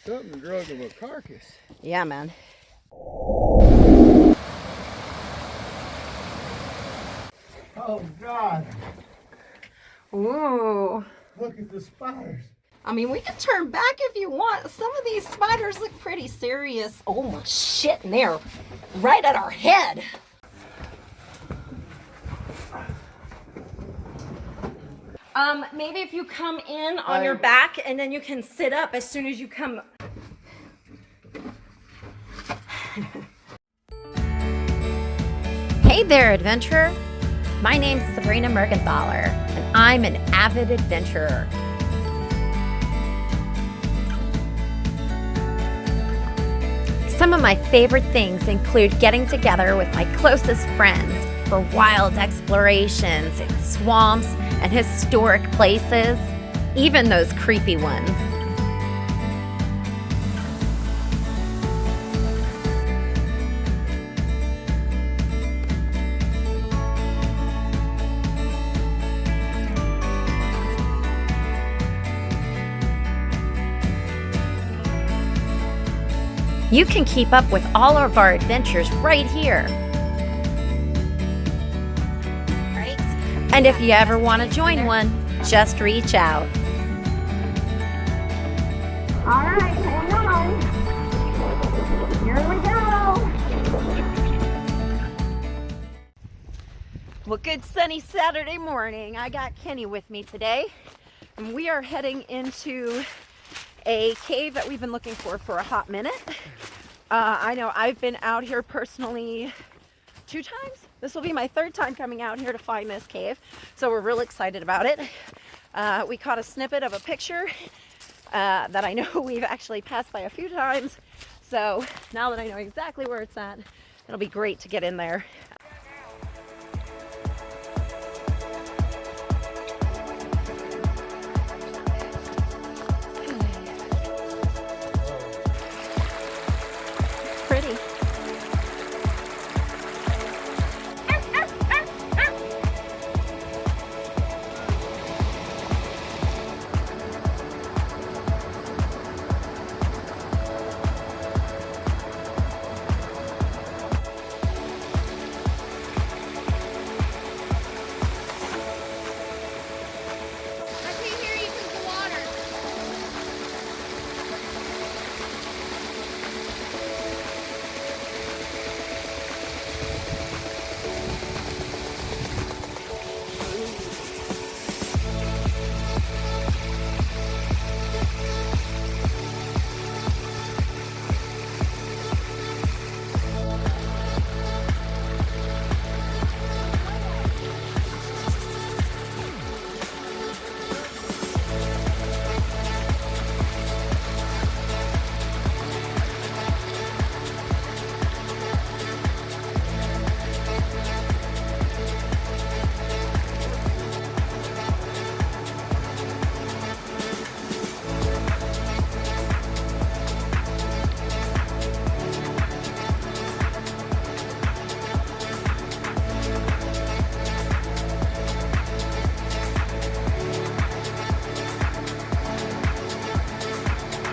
Something drug him a carcass. Yeah, man. Oh, God. Ooh. Look at the spiders. I mean, we can turn back if you want. Some of these spiders look pretty serious. Oh, my shit, and they're right at our head. Maybe if you come in on your back and then you can sit up as soon as you come. Hey there, adventurer. My name's Sabrina Mergenthaler, and I'm an avid adventurer. Some of my favorite things include getting together with my closest friends for wild explorations in swamps and historic places, even those creepy ones. You can keep up with all of our adventures right here. Right? And if you ever want to join one, just reach out. All right, hang on. Here we go. Well, good sunny Saturday morning. I got Kenny with me today, and we are heading into a cave that we've been looking for a hot minute. I know I've been out here personally 2 times. This will be my 3rd time coming out here to find this cave, so we're real excited about it. We caught a snippet of a picture that I know we've actually passed by a few times, so now that I know exactly where it's at, it'll be great to get in there. Pretty.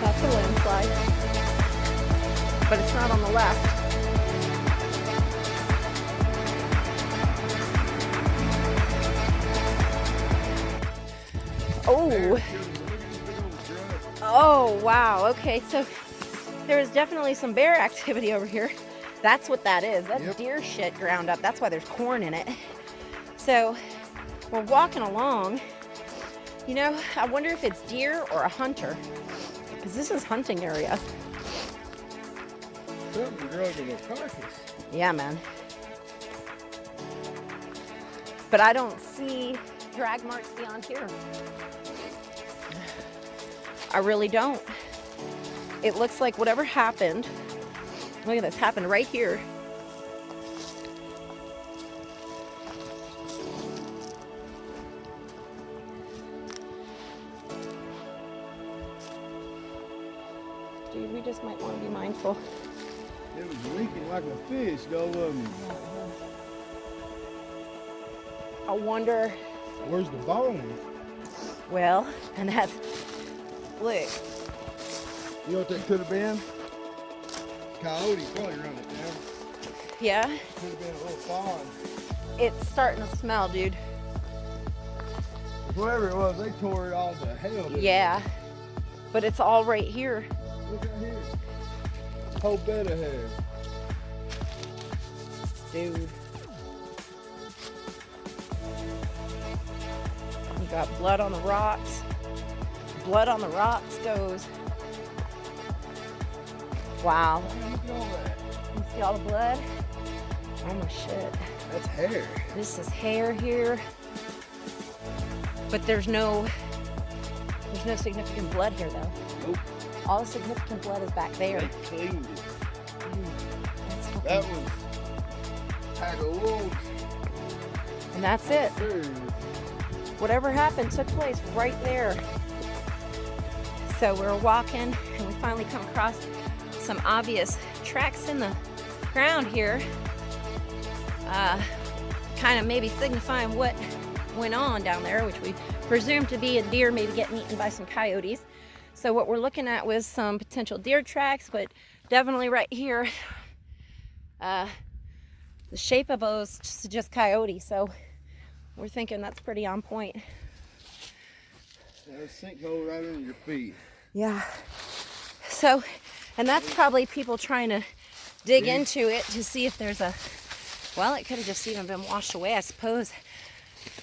That's a landslide, but it's not on the left. Oh. Oh, wow. Okay, so there is definitely some bear activity over here. That's what that is. That's deer shit ground up. That's why there's corn in it. So we're walking along. You know, I wonder if it's deer or a hunter, because this is hunting area. Something drug him a carcass. Yeah, man. But I don't see drag marks beyond here. I really don't. It looks like whatever happened, look at this, happened right here. Dude, we just might want to be mindful. It was leaking like a fish, though. I wonder. Where's the bone? Well, and that's, look, You know what that could have been? Coyote probably run it down. Yeah? Could have been a little pond. It's starting to smell, dude. Whoever it was, they tore it all to hell. Yeah. But it's all right here. Look out here. Whole bed of hair. Dude. You got blood on the rocks. Blood on the rocks goes. Wow. Look at all that. You see all the blood? Oh my shit. That's hair. This is hair here. But there's no significant blood here though. Nope. All the significant blood is back there. They cleaned it. That's fucking- That was a pack of wolves. and that's it. Whatever happened took place right there. So we're walking and we finally come across some obvious tracks in the ground here. Kind of maybe signifying what went on down there, which we presume to be a deer maybe getting eaten by some coyotes. So what we're looking at was some potential deer tracks, but definitely right here, the shape of those suggest coyote. So we're thinking that's pretty on point. There's a sinkhole right under your feet. Yeah. So, and that's probably people trying to dig into it to see if there's a, well, it could have just even been washed away, I suppose.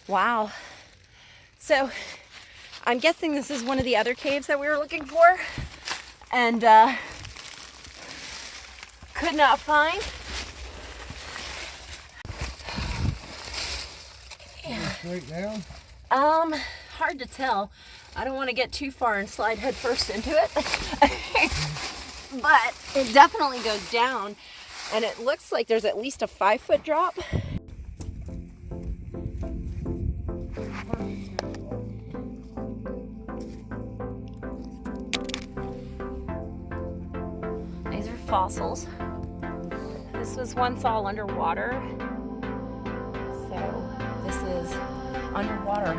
Wow. So, I'm guessing this is one of the other caves that we were looking for, and could not find. Straight down? Hard to tell. I don't want to get too far and slide head first into it. But it definitely goes down, and it looks like there's at least a 5-foot drop. These are fossils. This was once all underwater. So this is underwater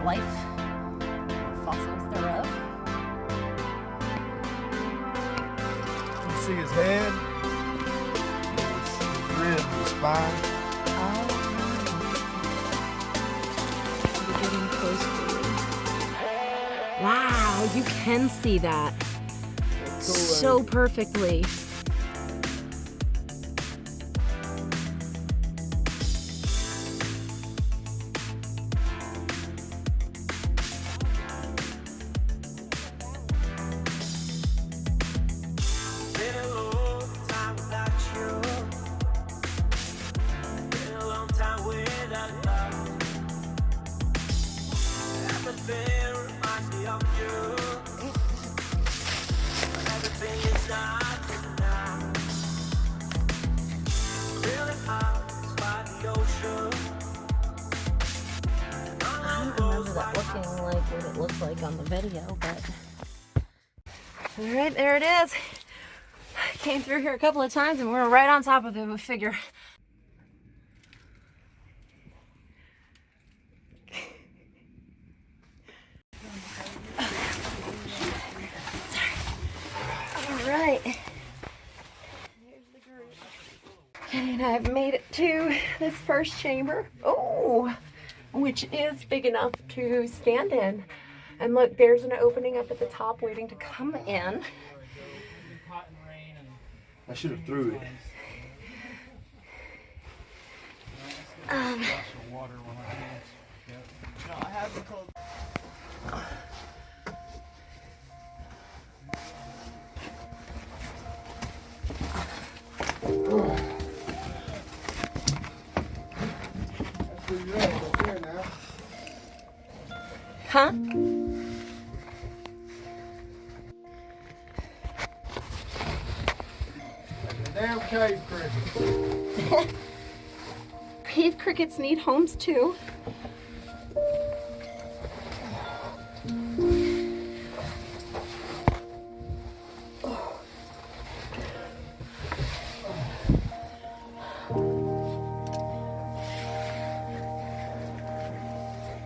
life, fossils thereof. You see his head, his ribs, his spine. We're getting close to it. Wow, you can see that so perfectly. Looking like what it looked like on the video, but all right, there it is. Came through here a couple of times and we were right on top of it, we figure. All right, here's the group. And I've made it to this first chamber. Oh, which is big enough to stand in. And look, there's an opening up at the top waiting to come in. I should have threw it. Huh? Damn cave crickets. Cave crickets need homes too.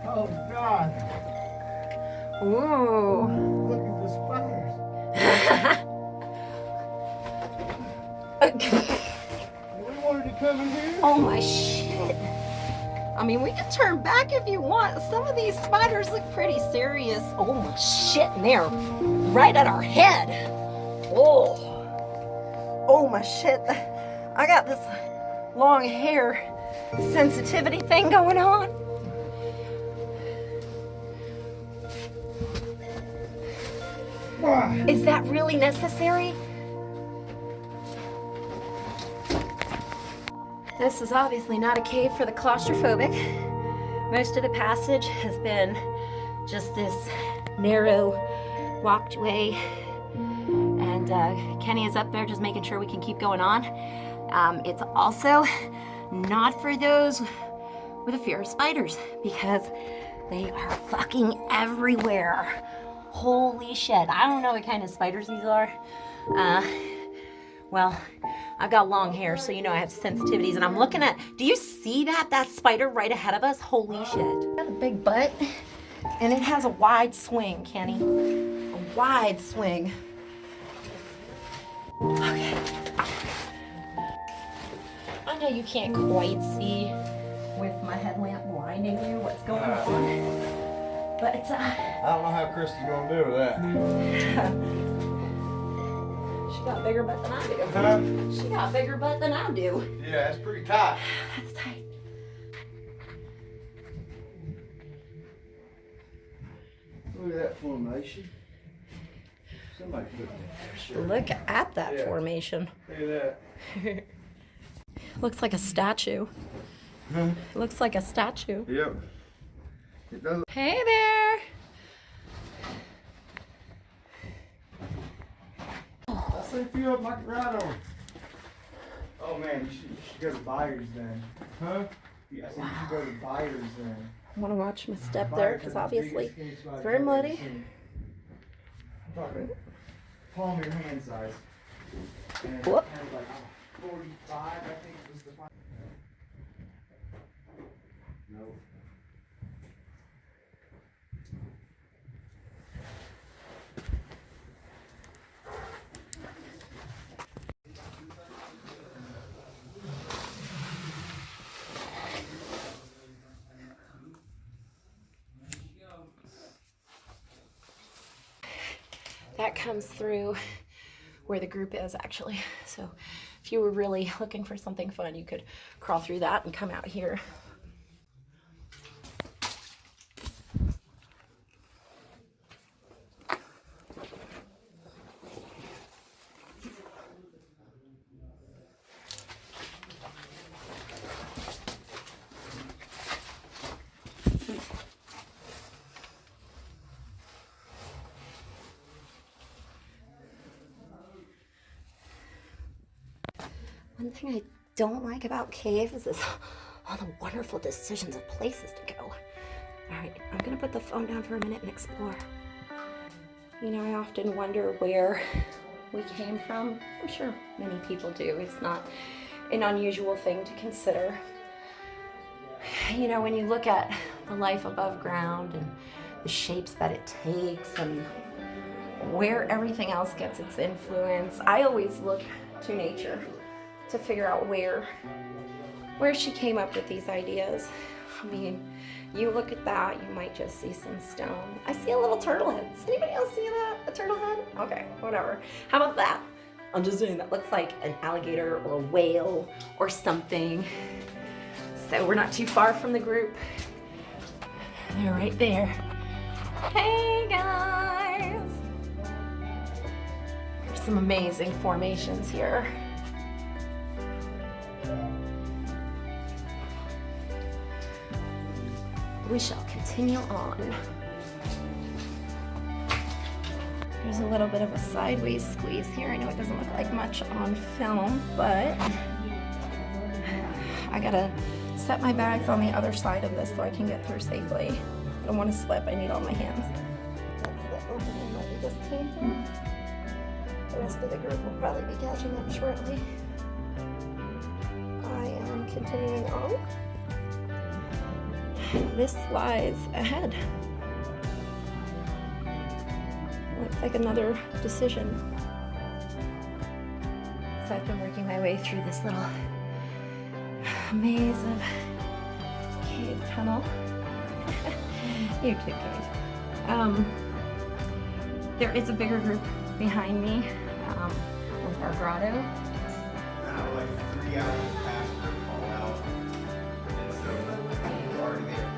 Oh God. Ooh. Look at the spiders. We wanted to come in here. Oh my shit. I mean, we can turn back if you want. Some of these spiders look pretty serious. Oh my shit, and they're right at our head. Oh my shit. I got this long hair sensitivity thing going on. Is that really necessary? This is obviously not a cave for the claustrophobic. Most of the passage has been just this narrow walkway, and Kenny is up there just making sure we can keep going on. It's also not for those with a fear of spiders, because they are fucking everywhere. Holy shit. I don't know what kind of spiders these are. Well, I've got long hair, so you know I have sensitivities, and I'm looking at, do you see that spider right ahead of us? Holy shit. Got a big butt, and it has a wide swing, Kenny. A wide swing. Okay. I know you can't quite see with my headlamp blinding you what's going on. But I don't know how Kristy's gonna do with that. She got a bigger butt than I do. Huh? She got a bigger butt than I do. Yeah, it's pretty tight. That's tight. Look at that formation. Somebody put that there, sure. Look at that formation. Look at that. Looks like a statue. Looks like a statue. Yep. It does. Hey there. I see a few of them I can ride on. Oh man, you should go to Byers then. Huh? Yeah, I said you should go to Byers then. I want to watch my step there because obviously it's very muddy. I'm talking palm of your hand size. And Whoop. it was like 45, I think was the final. No. That comes through where the group is actually. So if you were really looking for something fun, you could crawl through that and come out here. One thing I don't like about caves is all the wonderful decisions of places to go. All right, I'm gonna put the phone down for a minute and explore. You know, I often wonder where we came from. I'm sure many people do. It's not an unusual thing to consider. You know, when you look at the life above ground and the shapes that it takes and where everything else gets its influence, I always look to nature to figure out where she came up with these ideas. I mean, you look at that, you might just see some stone. I see a little turtle head. Does anybody else see that? A turtle head? Okay, whatever. How about that? I'm just saying that looks like an alligator or a whale or something. So we're not too far from the group. They're right there. Hey guys! There's some amazing formations here. We shall continue on. There's a little bit of a sideways squeeze here. I know it doesn't look like much on film, but I gotta set my bags on the other side of this so I can get through safely. I don't want to slip, I need all my hands. That's the opening that we just came through. The rest of the group will probably be catching up shortly. I am continuing on. This lies ahead. Looks like another decision. I've been working my way through this little maze of cave tunnel. You too, cave. There is a bigger group behind me with our grotto. Now, like 3 hours past her call out, and so we're already there.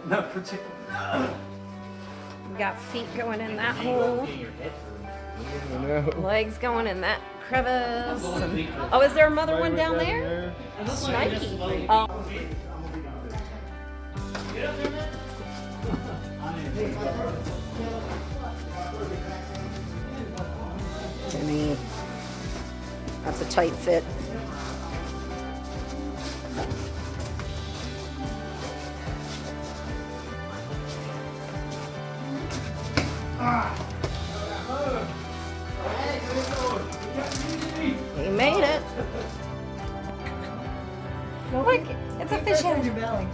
Not particularly. We got feet going in that hole. Legs going in that crevice. Oh, is there another one down there? Snikey. Oh. Jimmy, that's a tight fit. He made it. Look, it's a fish head. Your belly.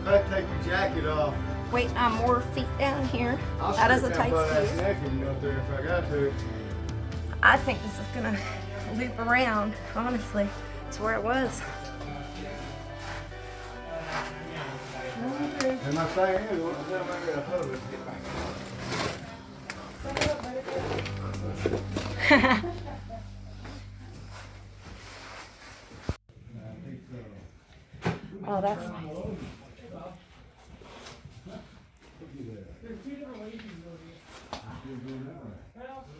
I'd take your jacket off. Wait, more feet down here. I'll That is a stick tight butt-ass squeeze. naked and go up there if I got to. I think this is gonna loop around, honestly, to where it was. And my thing is, what's the hell am I gonna hold it? Oh, that's nice.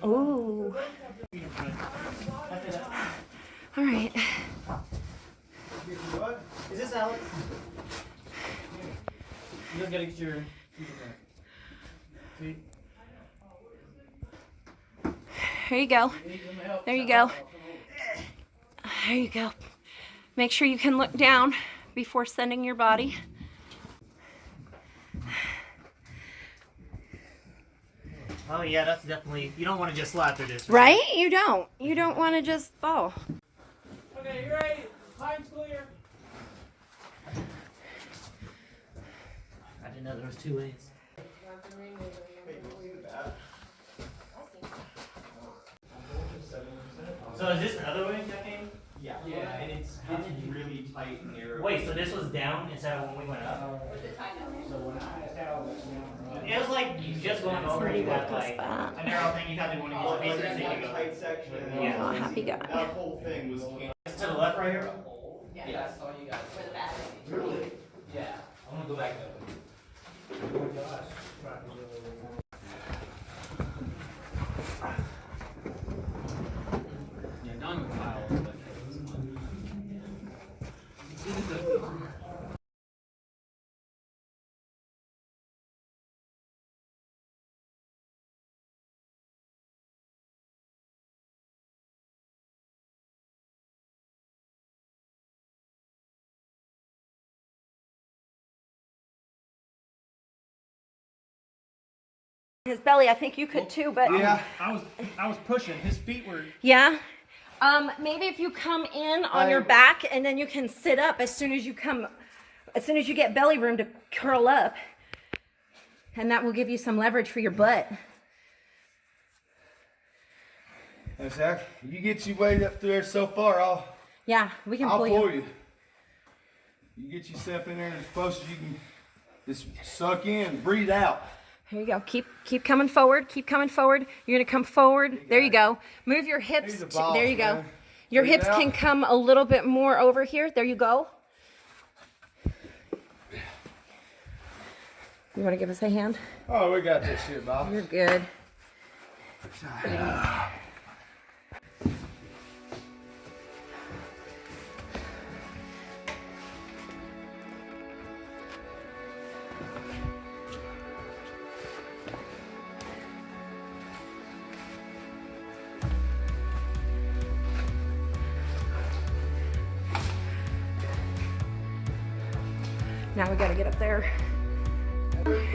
Ooh. All right. What? Is this Alex? You just gotta get your feet. There you go. There you go. There you go. Make sure you can look down before sending your body. Oh yeah, that's definitely. You don't want to just slide through this. Right? You don't. You don't want to just fall. Okay, you ready? Time's clear. I didn't know there was 2 ways. So is this the other way that came? Yeah, and it's really tight and narrow. Wait, so this was down instead of when we went up? It was like you just going over and you got like a narrow thing. You had to one of these pieces that you go. Tight section. Yeah. Oh, happy guy. That whole thing was canceled. It's to the left right here. Yeah. That's all you got. For the bathroom. Really? Yeah. I'm gonna go back though. Oh my gosh. Yeah, diamond piles. His belly, I think you could too, but Yeah. I was pushing. His feet were. yeah. Maybe if you come in on your back and then you can sit up as soon as you get belly room to curl up. And that will give you some leverage for your butt. Hey, Zach, you get your weight up there so far, Yeah, we can I'll pull pull you. you. You get yourself in there as close as you can. Just suck in, breathe out. Here you go. Keep coming forward. Keep coming forward. You're gonna come forward. There you go. Move your hips. He's a boss, There you go. man. Your Breathe hips out. can come a little bit more over here. There you go. You want to give us a hand? Oh, we got this shit, Bob. You're good. Now we gotta get up there.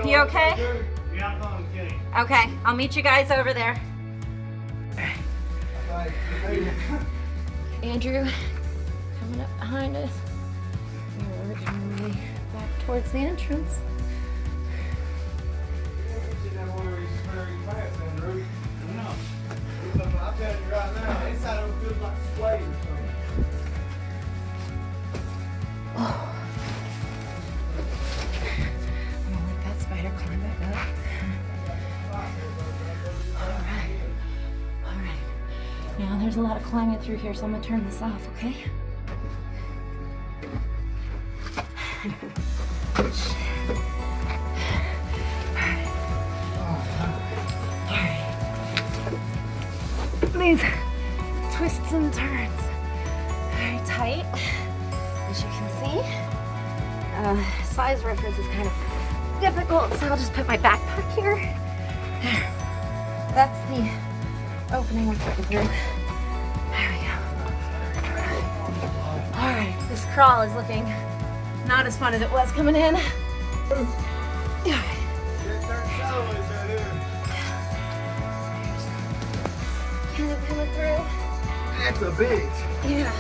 You okay? Yeah, I'm calling Kenny. Okay, I'll meet you guys over there. Andrew coming up behind us. We're working our way back towards the entrance. I'm gonna let that spider climb back up. Alright. Now there's a lot of climbing through here, so I'm gonna turn this off, okay? These twists and turns. Very tight, as you can see. Size reference is kind of difficult, so I'll just put my backpack here. There. That's the opening we're putting through. There we go. Alright, this crawl is looking not as fun as it was coming in. Coming through. That's a bitch. Yeah.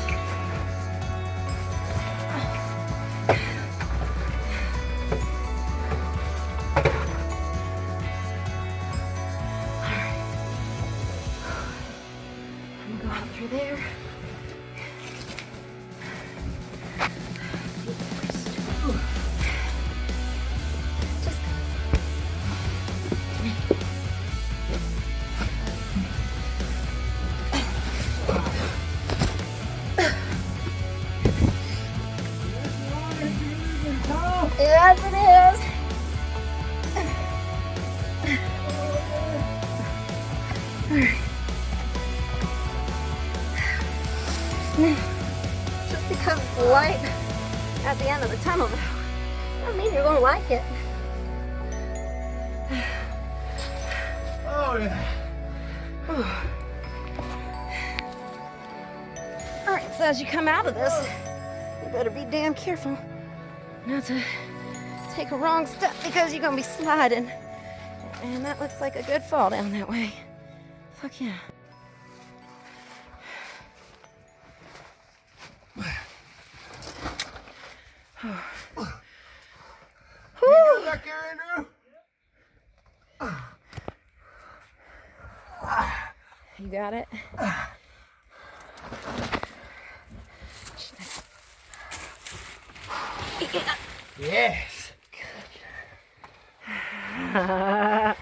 I'm going through there. Just yes, it is. Just because it's the light at the end of the tunnel, doesn't mean you're going to like it. Oh yeah. All right, so as you come out of this, you better be damn careful not to take a wrong step because you're gonna be sliding. And that looks like a good fall down that way. Fuck yeah. You back here, Andrew? You got it? Yes. Yeah.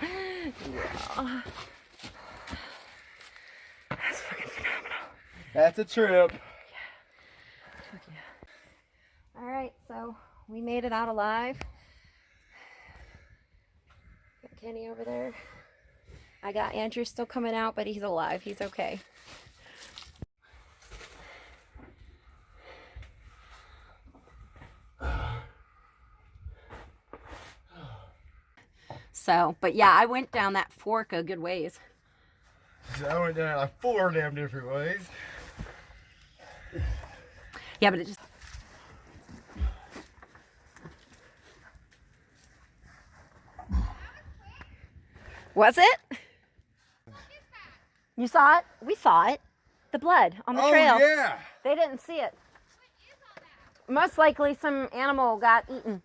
That's fucking phenomenal. That's a trip. Fuck yeah. All right, so we made it out alive. Got Kenny over there. I got Andrew still coming out, but he's alive. He's okay. So, but yeah, I went down that fork a good ways. I went down like 4 damn different ways. Yeah, but it just... Was it? You saw it? We saw it. The blood on the trail. Oh yeah. They didn't see it. Most likely some animal got eaten.